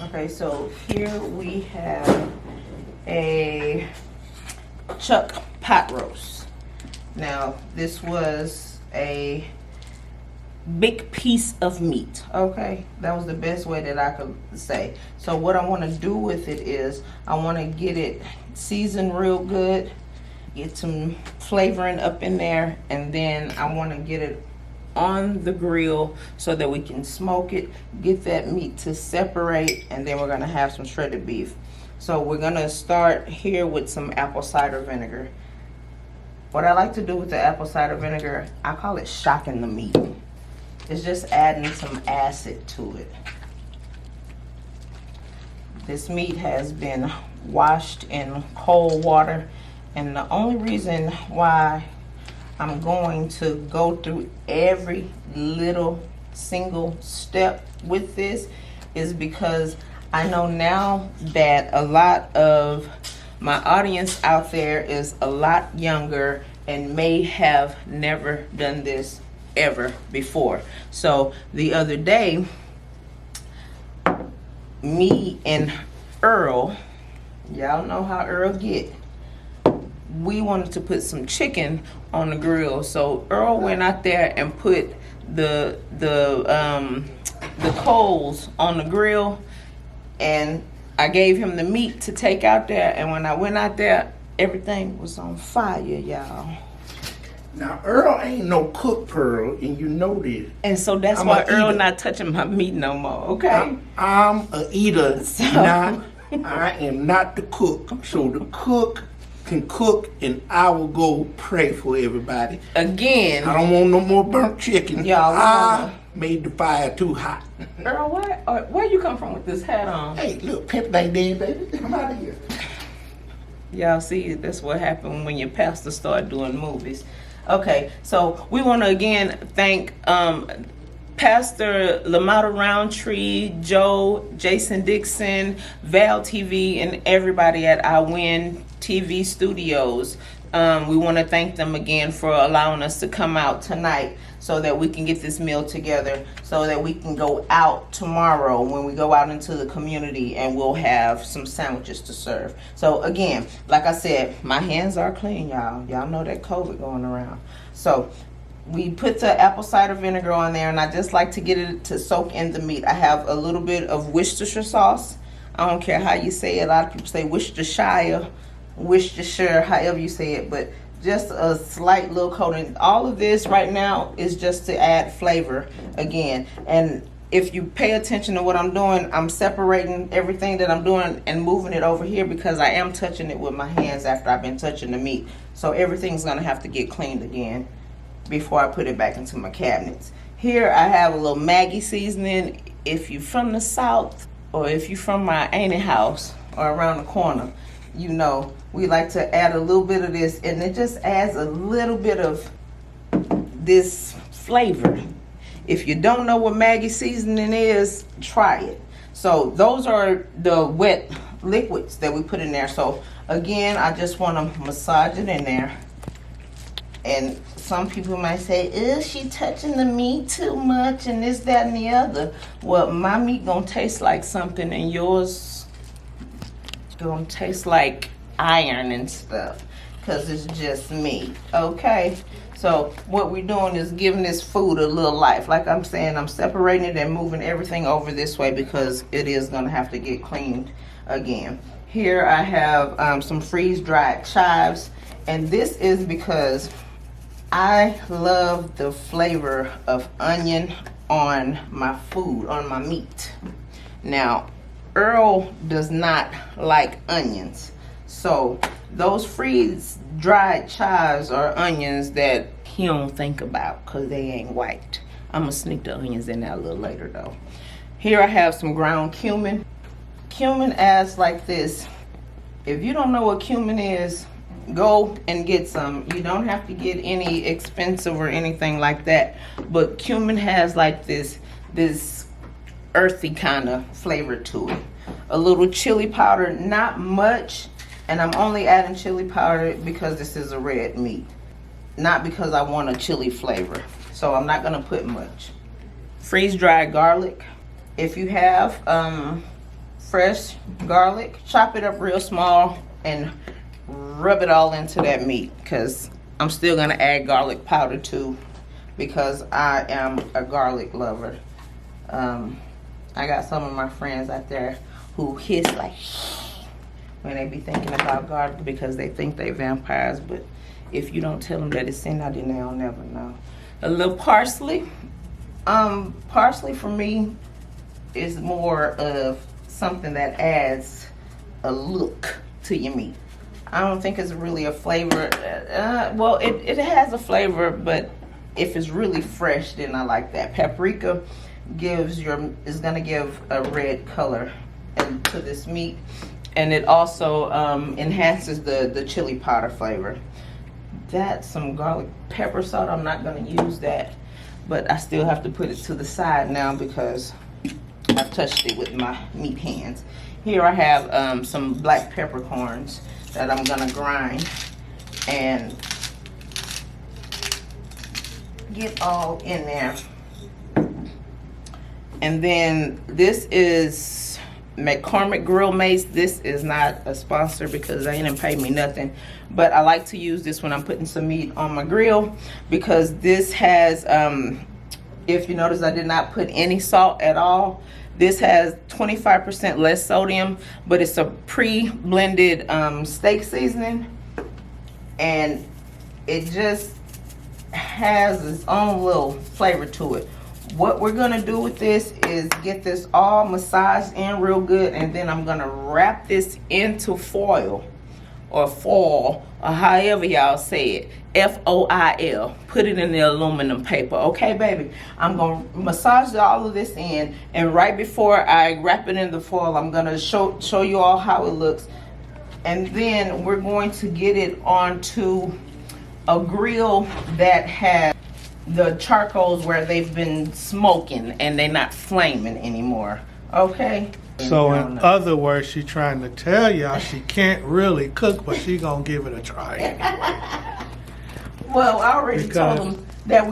Okay, so here we have a chuck pot roast. Now, this was a big piece of meat. Okay, that was the best way that I could say. So what I want to do with it is I want to get it seasoned real good, get some flavoring up in there, and then I want to get it on the grill so that we can smoke it, get that meat to separate, and then we're going to have some shredded beef. So we're going to start here with some apple cider vinegar. What I like to do with the apple cider vinegar, I call it shocking the meat. It's just adding some acid to it. This meat has been washed in cold water, and the only reason why I'm going to go through every little single step with this is because I know now that a lot of my audience out there is a lot younger and may have never done this ever before. So the other day, me and Earl, y'all know how Earl get, we wanted to put some chicken on the grill. So Earl went out there and put the coals on the grill, and I gave him the meat to take out there, and when I went out there, everything was on fire, y'all. Now, Earl ain't no cook, Pearl, and you know this. And so that's why Earl not touching my meat no more, okay? I'm a eater, I am not the cook. So the cook can cook, and I will go pray for everybody. Again. I don't want no more burnt chicken. Y'all, I made the fire too hot. Earl, where you come from with this hat on? Hey, look, pimp ain't dead, baby. Come out of here. Y'all see, that's what happened when your pastor started doing movies. Okay, so we want to again thank Pastor LaMotta Roundtree, Joe, Jason Dixon, Val TV, and everybody at I Win TV Studios. We want to thank them again for allowing us to come out tonight so that we can get this meal together, so that we can go out tomorrow when we go out into the community and we'll have some sandwiches to serve. So again, like I said, my hands are clean, y'all. Y'all know that COVID going around. So we put the apple cider vinegar on there, and I just like to get it to soak in the meat. I have a little bit of Worcestershire sauce. I don't care how you say it. A lot of people say Worcestershire, however you say it, but just a slight little coating. All of this right now is just to add flavor again. And if you pay attention to what I'm doing, I'm separating everything that I'm doing and moving it over here because I am touching it with my hands after I've been touching the meat. So everything's gonna have to get cleaned again before I put it back into my cabinets. Here I have a little Maggie seasoning. If you're from the South, or if you're from my auntie house or around the corner, you know we like to add a little bit of this, and it just adds a little bit of this flavor. If you don't know what Maggie seasoning is, try it. So those are the wet liquids that we put in there. So again, I just want to massage it in there. And some people might say, is she touching the meat too much and this, that, and the other? Well, my meat gonna taste like something, and yours gonna taste like iron and stuff, because it's just meat. Okay, so what we're doing is giving this food a little life. Like I'm saying, I'm separating it and moving everything over this way because it is gonna have to get cleaned again. Here I have some freeze-dried chives, and this is because I love the flavor of onion on my food, on my meat. Now, Earl does not like onions. So those freeze-dried chives are onions that he don't think about because they ain't white. I'm gonna sneak the onions in there a little later though. Here I have some ground cumin. Cumin adds like this. If you don't know what cumin is, go and get some. You don't have to get any expensive or anything like that, but cumin has like this earthy kind of flavor to it. A little chili powder, not much, and I'm only adding chili powder because this is a red meat, not because I want a chili flavor, so I'm not gonna put much. Freeze-dried garlic. If you have fresh garlic. Chop it up real small and rub it all into that meat, because I'm still gonna add garlic powder too, because I am a garlic lover. I got some of my friends out there who hiss like when they be thinking about garlic because they think they vampires, but if you don't tell them that it's in there, then they'll never know. A little parsley. Parsley for me is more of something that adds a look to your meat. I don't think it's really a flavor. Well, it has a flavor, but if it's really fresh, then I like that. Paprika is gonna give a red color to this meat, and it also enhances the chili powder flavor. That's some garlic pepper salt. I'm not gonna use that, but I still have to put it to the side now because I touched it with my meat hands. Here I have some black peppercorns that I'm gonna grind and get all in there. And then this is McCormick grill mace. This is not a sponsor because they didn't pay me nothing, but I like to use this when I'm putting some meat on my grill, because this has, if you notice, I did not put any salt at all. This has 25% less sodium, but it's a pre-blended steak seasoning, and it just has its own little flavor to it. What we're gonna do with this is get this all massaged in real good, and then I'm gonna wrap this into foil or however y'all say it, F-O-I-L. Put it in the aluminum paper, okay, baby? I'm gonna massage all of this in, and right before I wrap it in the foil, I'm gonna show you all how it looks, and then we're going to get it onto a grill that has the charcoals where they've been smoking and they're not flaming anymore, okay? So in other words, she's trying to tell y'all she can't really cook, but she gonna give it a try anyway. Well, I already told them that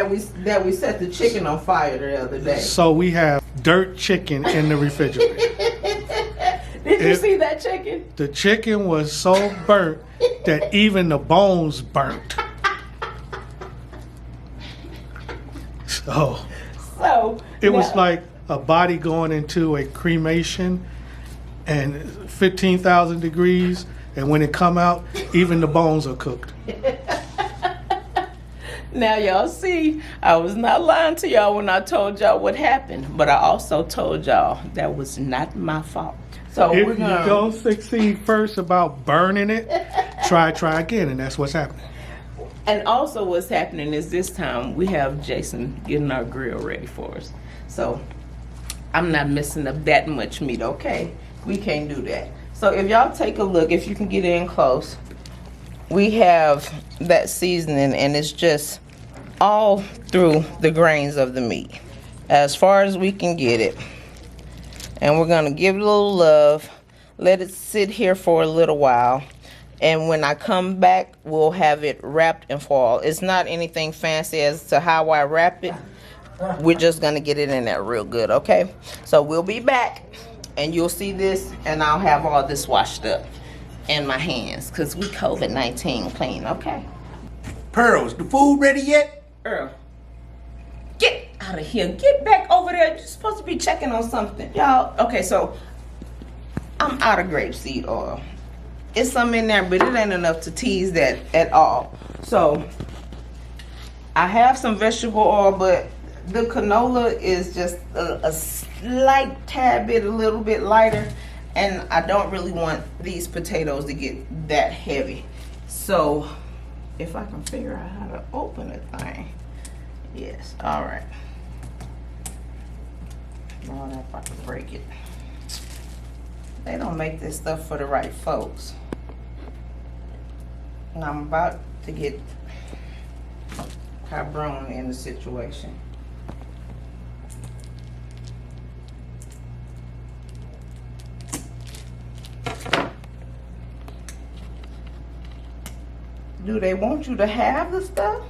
we set the chicken on fire the other day. So we have dirt chicken in the refrigerator. Did you see that chicken? The chicken was so burnt that even the bones burnt. So it was like a body going into a cremation and 15,000 degrees, and when it come out, even the bones are cooked. Now y'all see, I was not lying to y'all when I told y'all what happened, but I also told y'all that was not my fault. So if you don't succeed first about burning it, try again, and that's what's happening. And also what's happening is this time we have Jason getting our grill ready for us. So I'm not messing up that much meat, okay? We can't do that. So if y'all take a look, if you can get in close, we have that seasoning, and it's just all through the grains of the meat, as far as we can get it. And we're gonna give it a little love, let it sit here for a little while. And when I come back, we'll have it wrapped in foil. It's not anything fancy as to how I wrap it. We're just gonna get it in there real good, okay? So we'll be back, and you'll see this, and I'll have all this washed up in my hands, because we COVID-19 clean, okay? Pearls, the food ready yet? Earl, get out of here. Get back over there. You're supposed to be checking on something. Y'all, okay, so I'm out of grapeseed oil. It's some in there, but it ain't enough to tease that at all. So I have some vegetable oil, but the canola is just a slight tad bit, a little bit lighter, and I don't really want these potatoes to get that heavy. So if I can figure out how to open a thing. Yes, all right. Lord, if I can break it. They don't make this stuff for the right folks. And I'm about to get Cabron in the situation. Do they want you to have the stuff?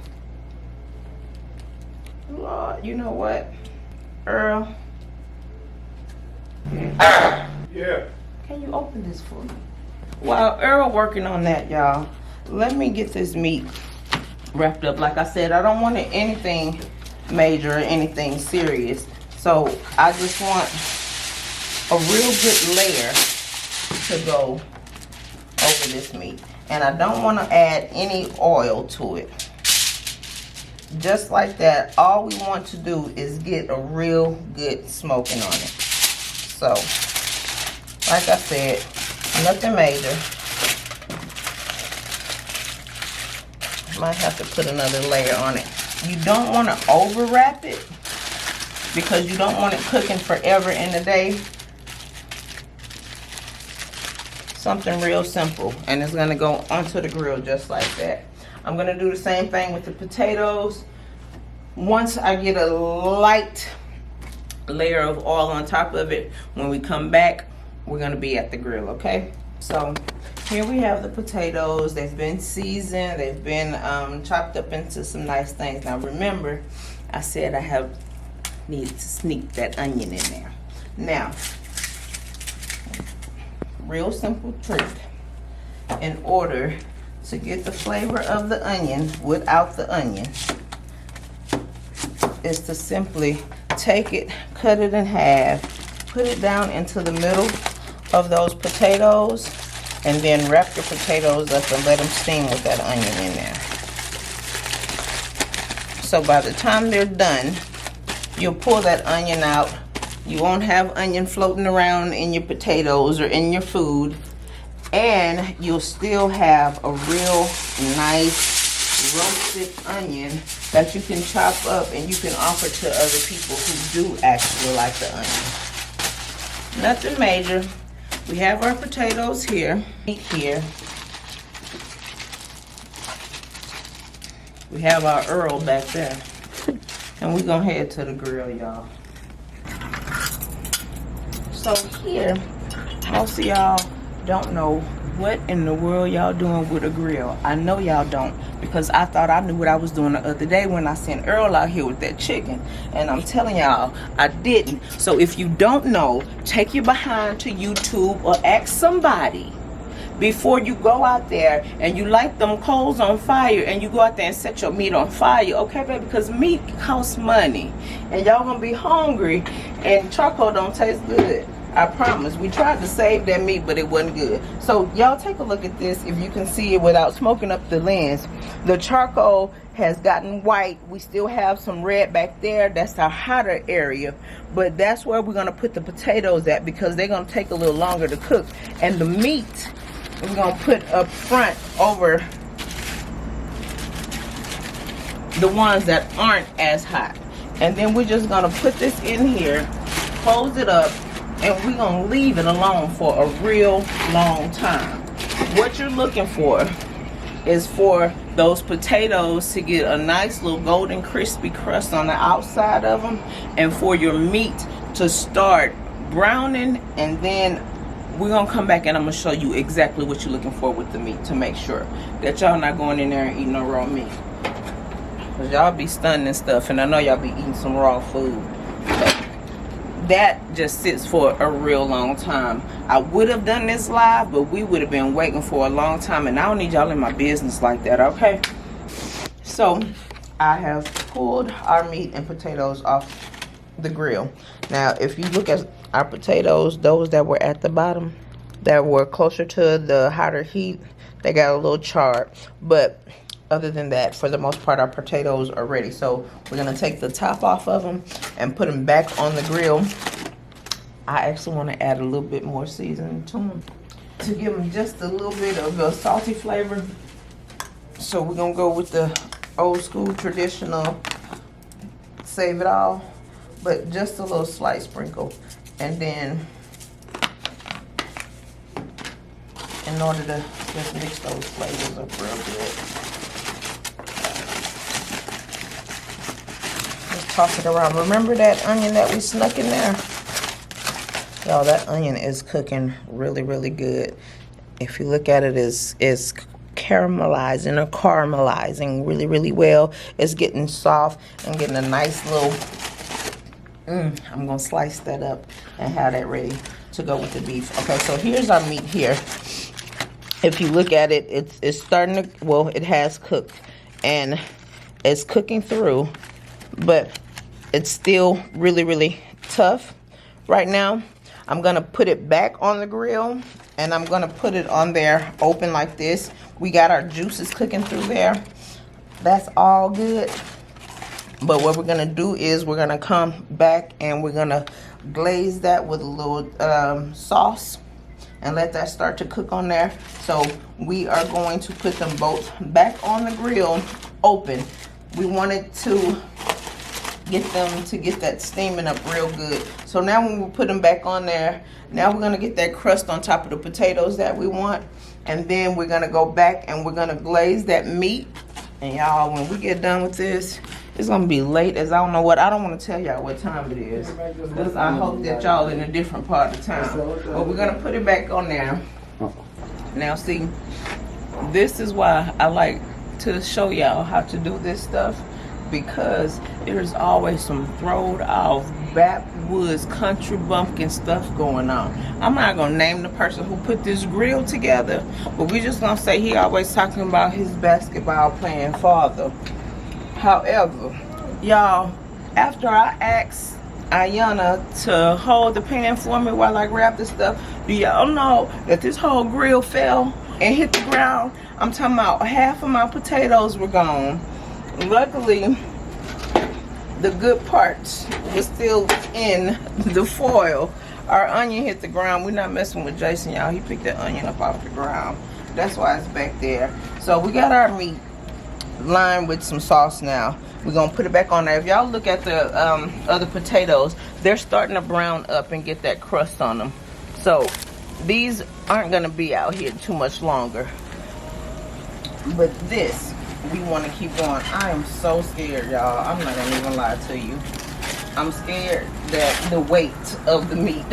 Lord, you know what, Earl? Yeah. Can you open this for me? While Earl working on that, y'all, let me get this meat wrapped up. Like I said, I don't want anything major or anything serious. So I just want a real good layer to go over this meat. And I don't want to add any oil to it. Just like that, all we want to do is get a real good smoking on it. So, like I said, nothing major. Might have to put another layer on it. You don't want to over wrap it because you don't want it cooking forever in a day. Something real simple, and it's gonna go onto the grill just like that. I'm gonna do the same thing with the potatoes. Once I get a light layer of oil on top of it, when we come back, we're gonna be at the grill, okay? So here we have the potatoes. They've been seasoned, they've been chopped up into some nice things. Now remember, I said I needed to sneak that onion in there. Now, real simple trick in order to get the flavor of the onion without the onion is to simply take it, cut it in half, put it down into the middle of those potatoes, and then wrap your potatoes up and let them steam with that onion in there. So by the time they're done, you'll pull that onion out. You won't have onion floating around in your potatoes or in your food. And you'll still have a real nice roasted onion that you can chop up and you can offer to other people who do actually like the onion. Nothing major. We have our potatoes here. Here. We have our Earl back there. And we're gonna head to the grill, y'all. So here, most of y'all don't know what in the world y'all doing with a grill. I know y'all don't, because I thought I knew what I was doing the other day when I sent Earl out here with that chicken. And I'm telling y'all, I didn't. So if you don't know, take your behind to YouTube or ask somebody before you go out there and you light them coals on fire and you go out there and set your meat on fire, okay, baby? Because meat costs money and y'all gonna be hungry and charcoal don't taste good. I promise. We tried to save that meat, but it wasn't good. So y'all take a look at this if you can see it without smoking up the lens. The charcoal has gotten white. We still have some red back there. That's our hotter area, but that's where we're gonna put the potatoes at because they're gonna take a little longer to cook. And the meat we're gonna put up front over the ones that aren't as hot. And then we're just gonna put this in here, close it up, and we're gonna leave it alone for a real long time. What you're looking for is for those potatoes to get a nice little golden crispy crust on the outside of them, and for your meat to start browning. And then we're gonna come back and I'm gonna show you exactly what you're looking for with the meat to make sure that y'all not going in there and eating no raw meat, because y'all be stunning and stuff, and I know y'all be eating some raw food. That just sits for a real long time. I would have done this live, but we would have been waiting for a long time, and I don't need y'all in my business like that, okay? So I have pulled our meat and potatoes off the grill. Now if you look at our potatoes, those that were at the bottom, that were closer to the hotter heat, they got a little charred. But other than that, for the most part, our potatoes are ready. So we're gonna take the top off of them and put them back on the grill. I actually want to add a little bit more seasoning to them to give them just a little bit of a salty flavor. So we're gonna go with the old school traditional save it all, but just a little slight sprinkle. And then in order to just mix those flavors up real good, toss it around. Remember that onion that we snuck in there? Y'all, that onion is cooking really, really good. If you look at it, it's caramelizing or caramelizing really, really well. It's getting soft and getting a nice little, I'm gonna slice that up and have that ready to go with the beef. Okay, so here's our meat here. If you look at it, it's starting to, well, it has cooked and it's cooking through, but it's still really, really tough right now. I'm gonna put it back on the grill and I'm gonna put it on there open like this. We got our juices cooking through there. That's all good. But what we're gonna do is we're gonna come back and we're gonna glaze that with a little sauce and let that start to cook on there. So we are going to put them both back on the grill open. We wanted to get them to get that steaming up real good. So now when we put them back on there, now we're gonna get that crust on top of the potatoes that we want. And then we're gonna go back and we're gonna glaze that meat. And y'all, when we get done with this, it's gonna be late as I don't know what. I don't want to tell y'all what time it is, because I hope that y'all in a different part of town. But we're gonna put it back on there. Now see, this is why I like to show y'all how to do this stuff, because there's always some throwed off backwoods country bumpkin stuff going on. I'm not gonna name the person who put this grill together, but we just gonna say he always talking about his basketball playing father. However, y'all, after I asked Aiyana to hold the pan for me while I grab the stuff, do y'all know that this whole grill fell and hit the ground? I'm talking about half of my potatoes were gone. Luckily, the good parts was still in the foil. Our onion hit the ground. We're not messing with Jason, y'all. He picked that onion up off the ground. That's why it's back there. So we got our meat lined with some sauce now. We're gonna put it back on there. If y'all look at the other potatoes, they're starting to brown up and get that crust on them. So these aren't gonna be out here too much longer. But this, we want to keep going. I am so scared, y'all. I'm not gonna even lie to you. I'm scared that the weight of the meat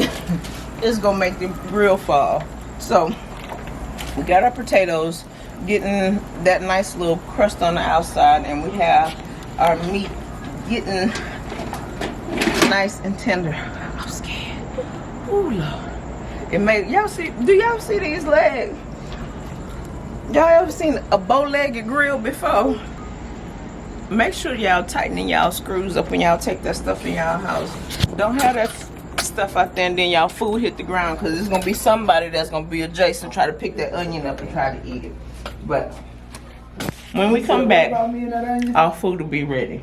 is gonna make the grill fall. So we got our potatoes getting that nice little crust on the outside, and we have our meat getting nice and tender. I'm scared. Ooh, Lord. It made, y'all see, do y'all see these legs? Y'all ever seen a bow-legged grill before? Make sure y'all tightening y'all screws up when y'all take that stuff in y'all house. Don't have that stuff out there and then y'all food hit the ground, because there's gonna be somebody that's gonna be adjacent, try to pick that onion up and try to eat it. But when we come back, our food will be ready.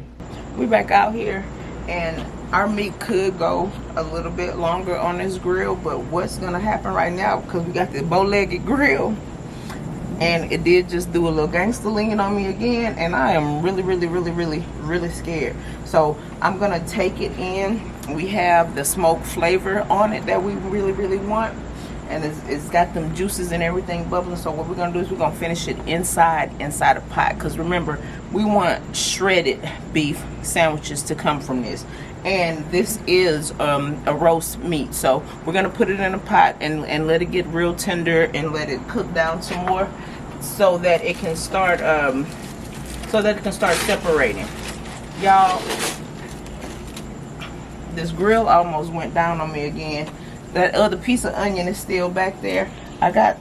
We back out here, and our meat could go a little bit longer on this grill, but what's gonna happen right now, because we got this bow-legged grill, and it did just do a little gangster lean on me again, and I am really scared. So I'm gonna take it in. We have the smoked flavor on it that we really want, and it's got them juices and everything bubbling. So what we're gonna do is we're gonna finish it inside a pot, because remember, we want shredded beef sandwiches to come from this, and this is a roast meat. So we're gonna put it in a pot and let it get real tender and let it cook down some more, so that it can start separating. Y'all, this grill almost went down on me again. That other piece of onion is still back there. I got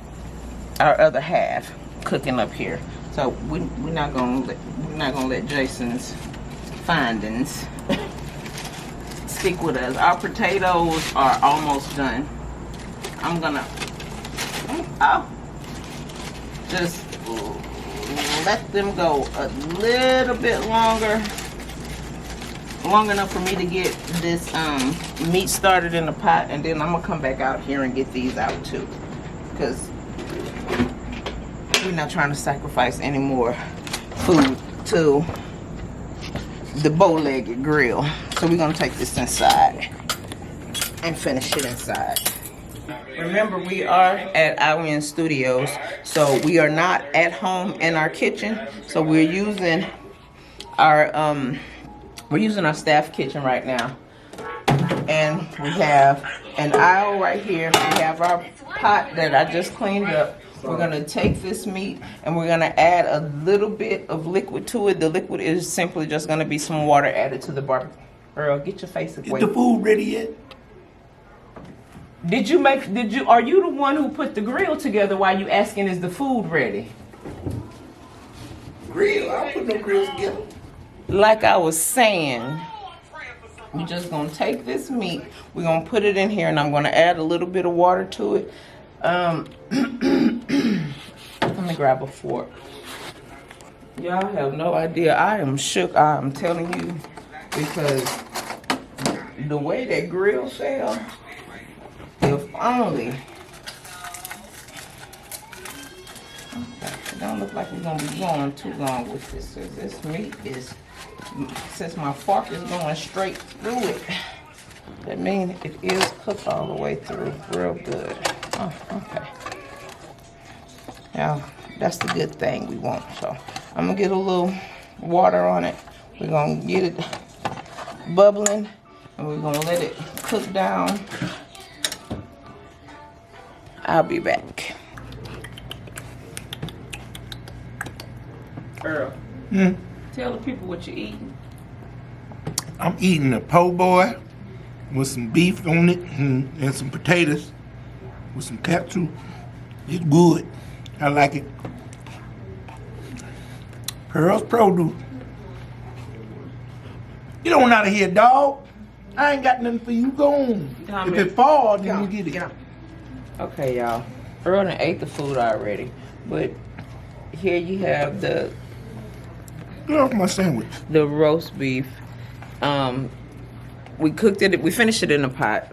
our other half cooking up here, so we're not gonna let Jason's findings stick with us. Our potatoes are almost done. I'm gonna just let them go a little bit longer, long enough for me to get this meat started in the pot, and then I'm gonna come back out here and get these out too, because we're not trying to sacrifice any more food to the bow-legged grill. So we're gonna take this inside and finish it inside. Remember, we are at Aiyana Studios, so we are not at home in our kitchen. So we're using our staff kitchen right now, and we have an aisle right here. We have our pot that I just cleaned up. We're gonna take this meat and we're gonna add a little bit of liquid to it. The liquid is simply just gonna be some water added to the barbecue. Earl, get your face away. Is the food ready yet? Are you the one who put the grill together while you asking is the food ready? Grill? I don't put no grills together. Like I was saying, we're just gonna take this meat, we're gonna put it in here, and I'm gonna add a little bit of water to it. Let me grab a fork. Y'all have no idea. I am shook. I am telling you, because the way that grill fell, if only. Okay, it don't look like we're gonna be going too long with this. So this meat is, since my fork is going straight through it, that means it is cooked all the way through real good. Oh, okay. Now, that's the good thing we want. So I'm gonna get a little water on it. We're gonna get it bubbling, and we're gonna let it cook down. I'll be back. Earl, tell the people what you're eating. I'm eating a po' boy with some beef on it and some potatoes with some ketchup. It's good. I like it. Pearl's produce. Get on out of here, dog. I ain't got nothing for you. Go on. If it falls, then you get it. Okay, y'all. Earl done ate the food already, but here you have the Get off my sandwich. roast beef. We cooked it. We finished it in a pot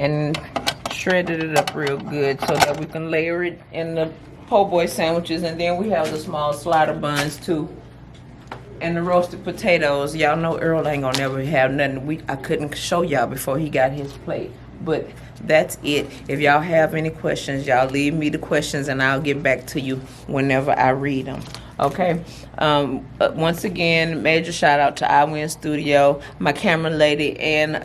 and shredded it up real good so that we can layer it in the po' boy sandwiches, and then we have the small slider buns too, and the roasted potatoes. Y'all know Earl ain't gonna never have nothing. I couldn't show y'all before he got his plate, but that's it. If y'all have any questions, y'all leave me the questions and I'll get back to you whenever I read them. Okay. Once again, major shout out to I Win Studio, my camera lady, and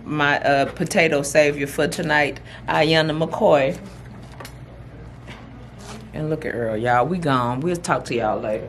my potato savior for tonight, Aiyana McCoy. And look at Earl, y'all. We gone. We'll talk to y'all later.